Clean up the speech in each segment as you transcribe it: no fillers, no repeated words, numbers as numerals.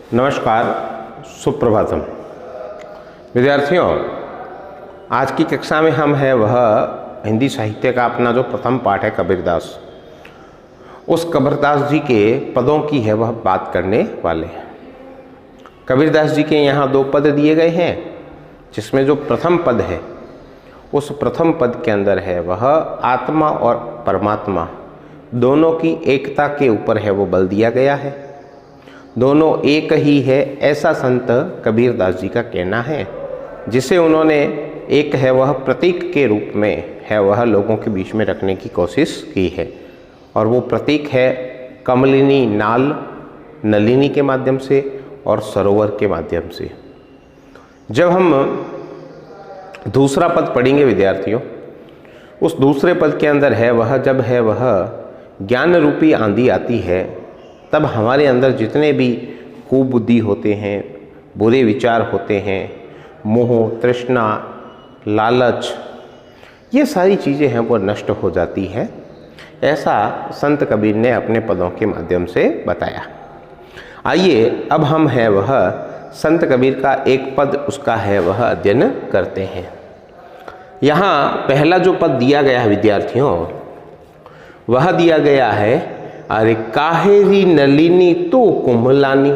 नमस्कार, सुप्रभातम। विद्यार्थियों, आज की कक्षा में हम है वह हिंदी साहित्य का अपना जो प्रथम पाठ है कबीरदास, उस कबीरदास जी के पदों की है वह बात करने वाले हैं। कबीरदास जी के यहाँ 2 पद दिए गए हैं, जिसमें जो प्रथम पद है उस प्रथम पद के अंदर है वह आत्मा और परमात्मा दोनों की एकता के ऊपर है वो बल दिया गया है। दोनों एक ही है, ऐसा संत कबीरदास जी का कहना है, जिसे उन्होंने एक है वह प्रतीक के रूप में है वह लोगों के बीच में रखने की कोशिश की है। और वो प्रतीक है कमलिनी नाल नलिनी के माध्यम से और सरोवर के माध्यम से। जब हम दूसरा पद पढ़ेंगे विद्यार्थियों, उस दूसरे पद के अंदर है वह जब है वह ज्ञान रूपी आंधी आती है, तब हमारे अंदर जितने भी कुबुद्धि होते हैं, बुरे विचार होते हैं, मोह, तृष्णा, लालच, ये सारी चीज़ें हैं वो नष्ट हो जाती है। ऐसा संत कबीर ने अपने पदों के माध्यम से बताया। आइए अब हम है वह संत कबीर का एक पद उसका है वह अध्ययन करते हैं। यहाँ पहला जो पद दिया गया है विद्यार्थियों, वह दिया गया है, अरे काहेरी नलिनी तू कुम्भलानी,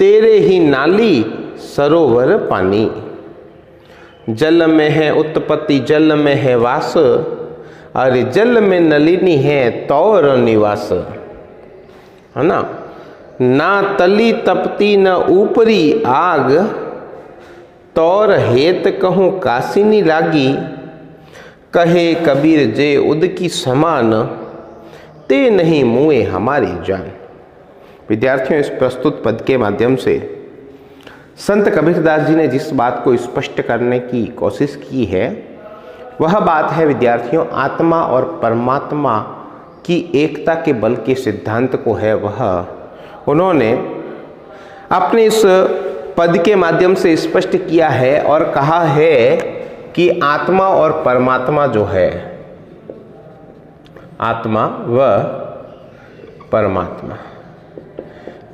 तेरे ही नाली सरोवर पानी, जल में है उत्पत्ति जल में है वास, अरे जल में नलिनी है तौर निवास। है ना तली तपती न ऊपरी आग, तौर हेत कहूँ कासिनी लागी, कहे कबीर जे उद की समान, ते नहीं मुए हमारी जान। विद्यार्थियों, इस प्रस्तुत पद के माध्यम से संत कबीरदास जी ने जिस बात को स्पष्ट करने की कोशिश की है वह बात है विद्यार्थियों, आत्मा और परमात्मा की एकता के बल के सिद्धांत को है वह उन्होंने अपने इस पद के माध्यम से स्पष्ट किया है और कहा है कि आत्मा और परमात्मा जो है, आत्मा व परमात्मा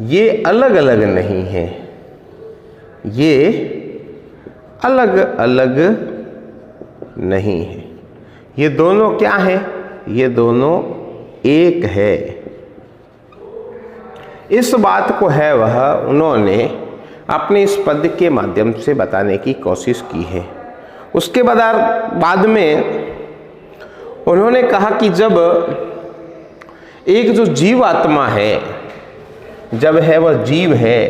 ये अलग अलग नहीं है, ये अलग अलग नहीं है, ये दोनों क्या है, ये दोनों एक है। इस बात को है वह उन्होंने अपने इस पद के माध्यम से बताने की कोशिश की है। उसके बाद में उन्होंने कहा कि जब एक जो जीव आत्मा है, जब है वह जीव है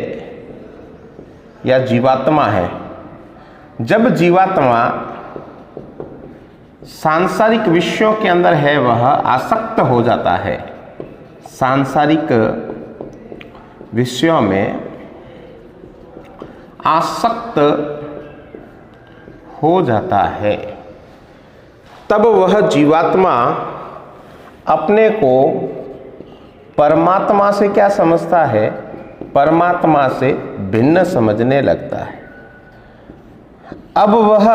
या जीवात्मा है, जब जीवात्मा सांसारिक विषयों के अंदर है वह आसक्त हो जाता है, सांसारिक विषयों में आसक्त हो जाता है, तब वह जीवात्मा अपने को परमात्मा से क्या समझता है, परमात्मा से भिन्न समझने लगता है। अब वह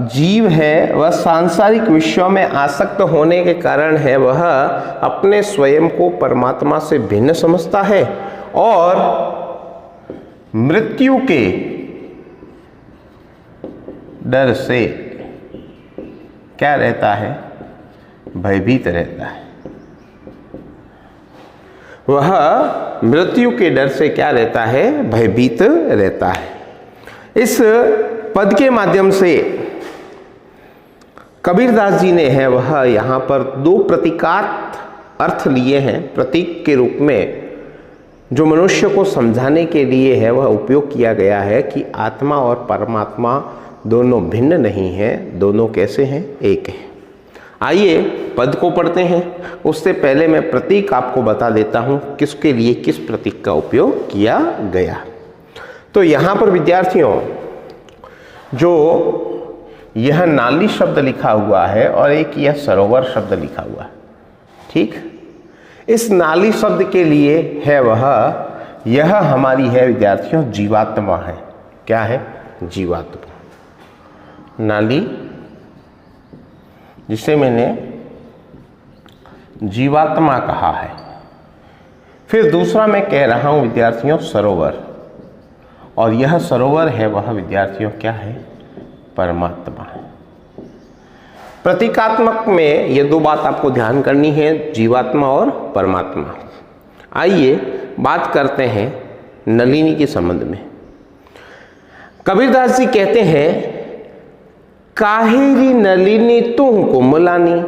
जीव है वह सांसारिक विषयों में आसक्त होने के कारण है वह अपने स्वयं को परमात्मा से भिन्न समझता है और मृत्यु के डर से क्या रहता है, भयभीत रहता है। वह मृत्यु के डर से क्या रहता है, भयभीत रहता है। इस पद के माध्यम से कबीरदास जी ने है वह यहाँ पर 2 प्रतीकात्मक अर्थ लिए हैं, प्रतीक के रूप में जो मनुष्य को समझाने के लिए है वह उपयोग किया गया है कि आत्मा और परमात्मा दोनों भिन्न नहीं हैं, दोनों कैसे हैं, एक हैं। आइए पद को पढ़ते हैं। उससे पहले मैं प्रतीक आपको बता देता हूं किसके लिए किस प्रतीक का उपयोग किया गया। तो यहाँ पर विद्यार्थियों जो यह नाली शब्द लिखा हुआ है और एक यह सरोवर शब्द लिखा हुआ है, ठीक, इस नाली शब्द के लिए है वह यह हमारी है विद्यार्थियों जीवात्मा है। क्या है, जीवात्मा। नाली जिसे मैंने जीवात्मा कहा है। फिर दूसरा मैं कह रहा हूं विद्यार्थियों सरोवर, और यह सरोवर है वह विद्यार्थियों क्या है? परमात्मा है। प्रतीकात्मक में ये दो बात आपको ध्यान करनी है, जीवात्मा और परमात्मा। आइए बात करते हैं नलिनी के संबंध में। कबीरदास जी कहते हैं, काहेरी नलिनी तुह कुमलानी।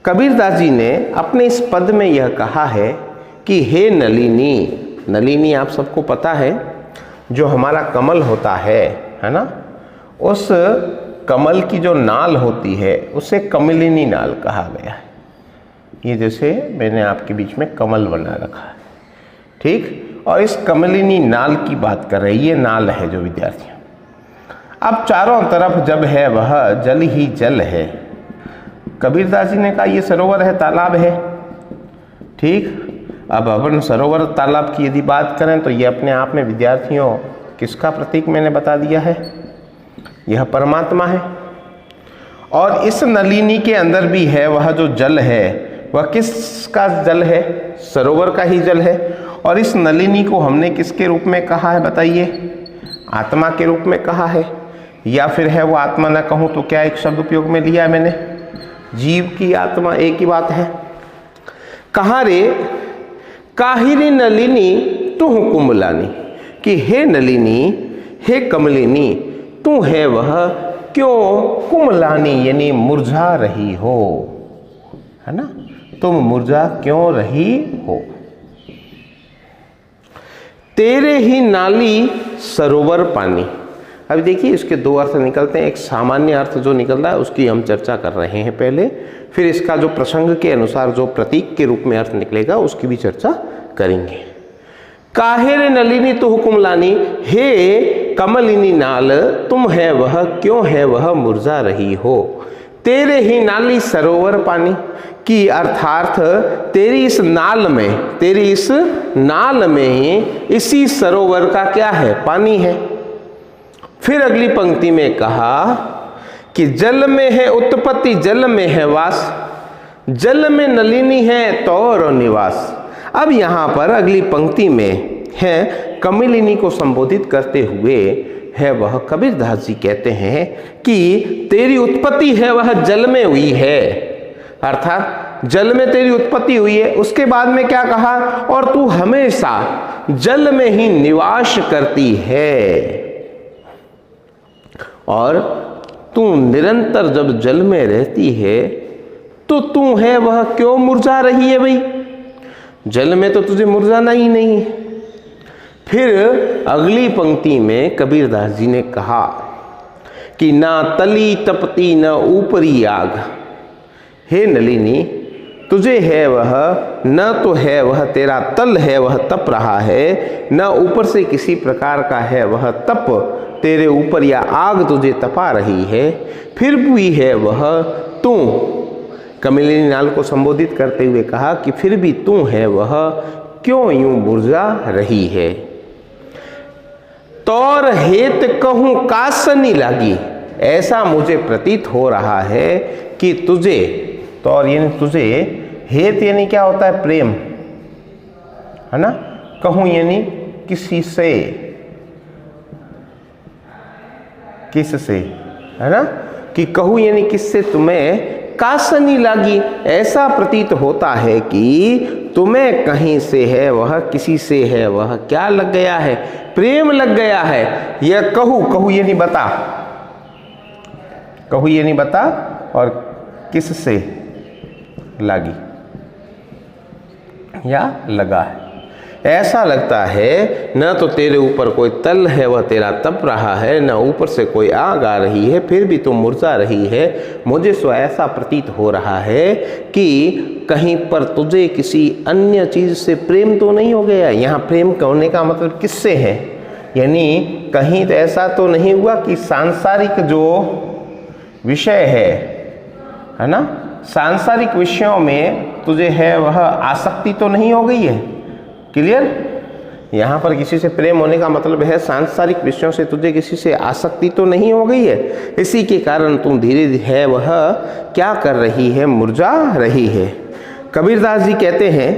कबीरदास जी ने अपने इस पद में यह कहा है कि हे नलिनी, नलिनी आप सबको पता है, जो हमारा कमल होता है ना, उस कमल की जो नाल होती है उसे कमलिनी नाल कहा गया है। ये जैसे मैंने आपके बीच में कमल बना रखा है, ठीक, और इस कमलिनी नाल की बात कर रहे हैं। ये नाल है जो विद्यार्थियों, अब चारों तरफ जब है वह जल ही जल है। कबीरदास जी ने कहा ये सरोवर है, तालाब है, ठीक। अब अपन सरोवर तालाब की यदि बात करें तो ये अपने आप में विद्यार्थियों किसका प्रतीक मैंने बता दिया है? यह परमात्मा है। और इस नलिनी के अंदर भी है वह जो जल है, वह किसका जल है? सरोवर का ही जल है। और इस नलिनी को हमने किसके रूप में कहा है बताइए? आत्मा के रूप में कहा है, या फिर है वो आत्मा ना कहूं तो क्या एक शब्द उपयोग में लिया है मैंने? जीव की आत्मा, एक ही बात है। कहा रे काहिरी नलिनी तुह कुमलानी, कि हे नलिनी, हे कमलिनी, तू है वह क्यों कुमलानी, यानी मुरझा रही हो, है ना, तुम मुरझा क्यों रही हो। तेरे ही नाली सरोवर पानी। अब देखिए इसके दो अर्थ निकलते हैं। एक सामान्य अर्थ जो निकलता है उसकी हम चर्चा कर रहे हैं पहले, फिर इसका जो प्रसंग के अनुसार जो प्रतीक के रूप में अर्थ निकलेगा उसकी भी चर्चा करेंगे। काहेरे नलिनी तो हुकुम लानी, हे कमलिनी नाल, तुम है वह क्यों है वह मुरझा रही हो। तेरे ही नाली सरोवर पानी, की अर्थार्थ तेरी इस नाल में, तेरी इस नाल में इसी सरोवर का क्या है? पानी है। फिर अगली पंक्ति में कहा कि जल में है उत्पत्ति, जल में है वास, जल में नलिनी है तौर निवास। अब यहां पर अगली पंक्ति में है कमलिनी को संबोधित करते हुए है वह कबीरदास जी कहते हैं कि तेरी उत्पत्ति है वह जल में हुई है, अर्थात जल में तेरी उत्पत्ति हुई है। उसके बाद में क्या कहा? और तू हमेशा जल में ही निवास करती है, और तू निरंतर जब जल में रहती है तो तू है वह क्यों मुरझा रही है भाई? जल में तो तुझे मुरझाना ही नहीं। फिर अगली पंक्ति में कबीरदास जी ने कहा कि ना तली तपती न ऊपरी आग, हे नलिनी, तुझे है वह न तो है वह तेरा तल है वह तप रहा है, न ऊपर से किसी प्रकार का है वह तप तेरे ऊपर या आग तुझे तपा रही है, फिर भी है वह तू। कमलिनी नाल को संबोधित करते हुए कहा कि फिर भी तू है वह क्यों यूं मुरझा रही है। तौर हेत कहूं कासनी लागी, ऐसा मुझे प्रतीत हो रहा है कि तुझे, तौर यानी तुझे, हेत यानी क्या होता है? प्रेम, है ना, कहूं यानी किसी से, किससे, है ना, कि कहूं यानी किससे तुम्हें कासनी लागी, ऐसा प्रतीत होता है कि तुम्हें कहीं से है वह, किसी से है वह क्या लग गया है? प्रेम लग गया है। यह कहूं, कहूं ये नहीं बता, कहूं ये नहीं बता, और किससे लगी या लगा है। ऐसा लगता है न तो तेरे ऊपर कोई तल है वह तेरा तप रहा है, न ऊपर से कोई आग आ रही है, फिर भी तुम मुरझा रही है। मुझे सो ऐसा प्रतीत हो रहा है कि कहीं पर तुझे किसी अन्य चीज से प्रेम तो नहीं हो गया। यहाँ प्रेम होने का मतलब किससे है? यानी कहीं तो ऐसा तो नहीं हुआ कि सांसारिक जो विषय है ना, सांसारिक विषयों में तुझे है वह आसक्ति तो नहीं हो गई है। क्लियर? यहाँ पर किसी से प्रेम होने का मतलब है सांसारिक विषयों से तुझे किसी से आसक्ति तो नहीं हो गई है, इसी के कारण तुम धीरे धीरे है वह क्या कर रही है? मुरझा रही है। कबीरदास जी कहते हैं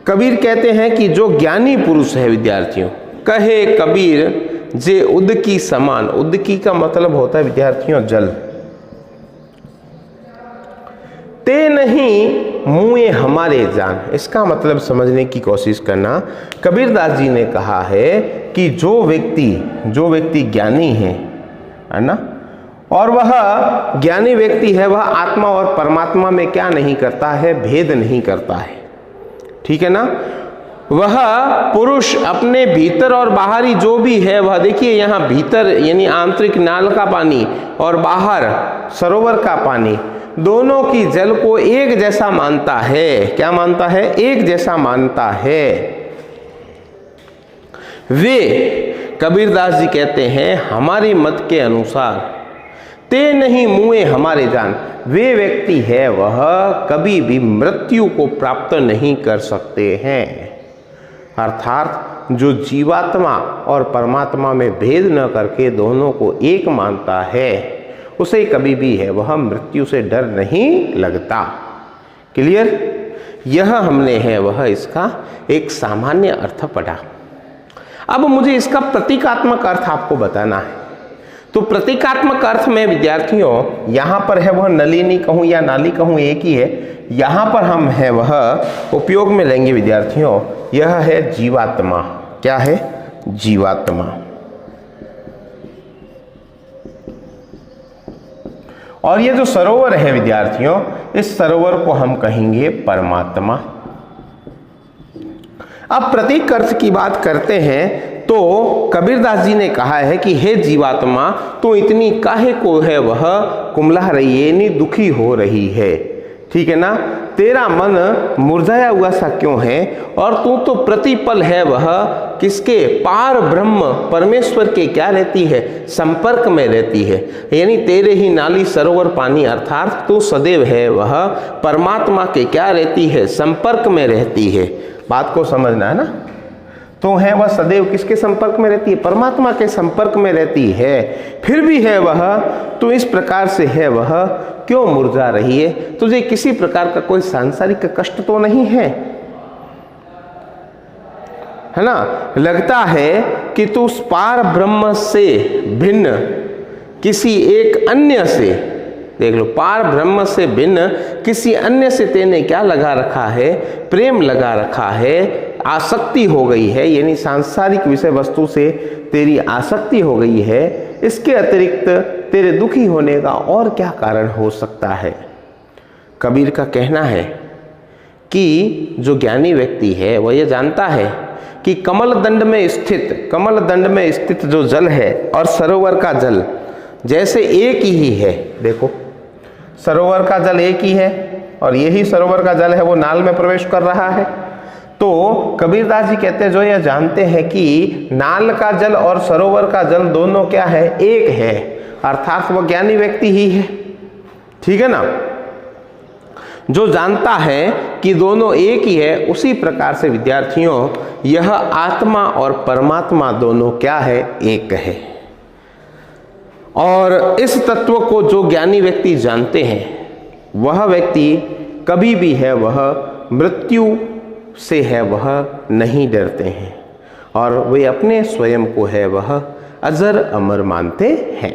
कबीर कहते हैं कि जो ज्ञानी पुरुष है विद्यार्थियों, कहे कबीर जे उदकी समान, उदकी का मतलब होता है विद्यार्थियों जल, ते नहीं मुए हमारे जान। इसका मतलब समझने की कोशिश करना। कबीरदास जी ने कहा है कि जो व्यक्ति ज्ञानी है ना, और वह ज्ञानी व्यक्ति है, वह आत्मा और परमात्मा में क्या नहीं करता है, भेद नहीं करता है, ठीक है ना। वह पुरुष अपने भीतर और बाहरी जो भी है, वह देखिए यहाँ भीतर यानी आंतरिक नाल का पानी और बाहर सरोवर का पानी, दोनों की जल को एक जैसा मानता है। क्या मानता है? एक जैसा मानता है। वे कबीरदास जी कहते हैं हमारे मत के अनुसार ते नहीं मुए हमारे जान, वे व्यक्ति है वह कभी भी मृत्यु को प्राप्त नहीं कर सकते हैं। अर्थात जो जीवात्मा और परमात्मा में भेद न करके दोनों को एक मानता है, उसे कभी भी है वह मृत्यु से डर नहीं लगता। क्लियर? यह हमने है वह इसका एक सामान्य अर्थ पढ़ा। अब मुझे इसका प्रतीकात्मक अर्थ आपको बताना है। तो प्रतीकात्मक अर्थ में विद्यार्थियों यहाँ पर है वह नलिनी कहूँ या नाली कहूँ एक ही है। यहाँ पर हम है वह उपयोग में लेंगे विद्यार्थियों, यह है जीवात्मा। क्या है? जीवात्मा। और ये जो सरोवर है विद्यार्थियों, इस सरोवर को हम कहेंगे परमात्मा। अब प्रतीक अर्थ की बात करते हैं तो कबीरदास जी ने कहा है कि हे जीवात्मा, तू इतनी काहे को है वह कुमला रही है, यानी दुखी हो रही है, ठीक है ना। तेरा मन मुरझाया हुआ सा क्यों है, और तू तो प्रतिपल है वह किसके? पार ब्रह्म परमेश्वर के क्या रहती है? संपर्क में रहती है। यानी तेरे ही नाली सरोवर पानी, अर्थात तू सदैव है वह परमात्मा के क्या रहती है? संपर्क में रहती है। बात को समझना है ना। तो है वह सदैव किसके संपर्क में रहती है? परमात्मा के संपर्क में रहती है। फिर भी है वह तो इस प्रकार से है वह क्यों मुरझा रही है? तुझे किसी प्रकार का कोई सांसारिक कष्ट तो नहीं है ना? लगता है कि तू उस पार ब्रह्म से भिन्न किसी एक अन्य से, देख लो, पार ब्रह्म से भिन्न किसी अन्य से तेने क्या लगा रखा है? प्रेम लगा रखा है, आसक्ति हो गई है, यानी सांसारिक विषय वस्तु से तेरी आसक्ति हो गई है। इसके अतिरिक्त तेरे दुखी होने का और क्या कारण हो सकता है? कबीर का कहना है कि जो ज्ञानी व्यक्ति है वह यह जानता है कि कमल दंड में स्थित जो जल है और सरोवर का जल जैसे एक ही है। देखो, सरोवर का जल एक ही है और यही सरोवर का जल है वो नाल में प्रवेश कर रहा है। तो कबीरदास जी कहते हैं जो यह जानते हैं कि नाल का जल और सरोवर का जल दोनों क्या है? एक है, अर्थात वह ज्ञानी व्यक्ति ही है, ठीक है ना। जो जानता है कि दोनों एक ही है, उसी प्रकार से विद्यार्थियों यह आत्मा और परमात्मा दोनों क्या है? एक है। और इस तत्व को जो ज्ञानी व्यक्ति जानते हैं, वह व्यक्ति कभी भी है वह मृत्यु से है वह नहीं डरते हैं, और वे अपने स्वयं को है वह अजर अमर मानते हैं।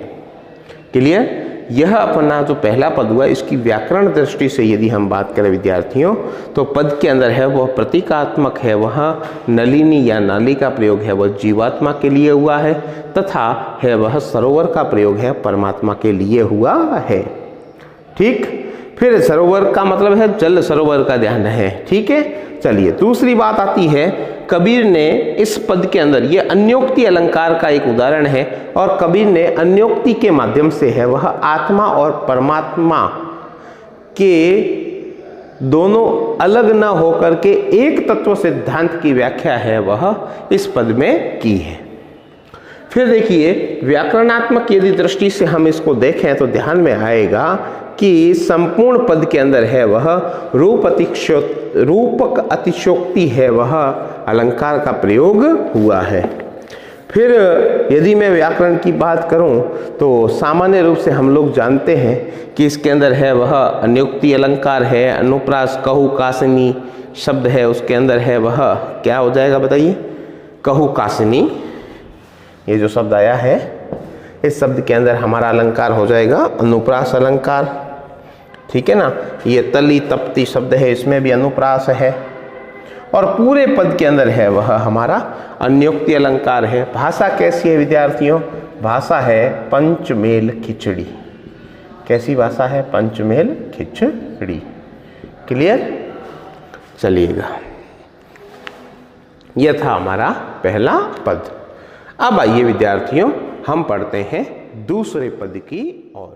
क्लियर? यह अपना जो पहला पद हुआ, इसकी व्याकरण दृष्टि से यदि हम बात करें विद्यार्थियों, तो पद के अंदर है वह प्रतीकात्मक है, वह नलिनी या नाली का प्रयोग है वह जीवात्मा के लिए हुआ है, तथा है वह सरोवर का प्रयोग है परमात्मा के लिए हुआ है। ठीक, फिर सरोवर का मतलब है जल सरोवर का ध्यान है, ठीक है। चलिए, दूसरी बात आती है, कबीर ने इस पद के अंदर, ये अन्योक्ति अलंकार का एक उदाहरण है, और कबीर ने अन्योक्ति के माध्यम से है वह आत्मा और परमात्मा के दोनों अलग न होकर के एक तत्व सिद्धांत की व्याख्या है वह इस पद में की है। फिर देखिए, व्याकरणात्मक यदि दृष्टि से हम इसको देखें तो ध्यान में आएगा कि संपूर्ण पद के अंदर है वह रूपक अतिशयोक्ति है वह अलंकार का प्रयोग हुआ है। फिर यदि मैं व्याकरण की बात करूं तो सामान्य रूप से हम लोग जानते हैं कि इसके अंदर है वह अन्योक्ति अलंकार है, अनुप्रास, कहू, कासनी, शब्द है उसके अंदर है वह क्या हो जाएगा बताइए? कहुकासिनी। ये जो शब्द आया है इस शब्द के अंदर हमारा अलंकार हो जाएगा अनुप्रास अलंकार। ठीक है ना। ये तली तप्ती शब्द है, इसमें भी अनुप्रास है। और पूरे पद के अंदर है वह हमारा अन्योक्ति अलंकार है। भाषा कैसी है विद्यार्थियों? भाषा है पंचमेल खिचड़ी। कैसी भाषा है? पंचमेल खिचड़ी। क्लियर? चलिएगा, यह था हमारा पहला पद। अब आइए विद्यार्थियों हम पढ़ते हैं दूसरे पद की ओर।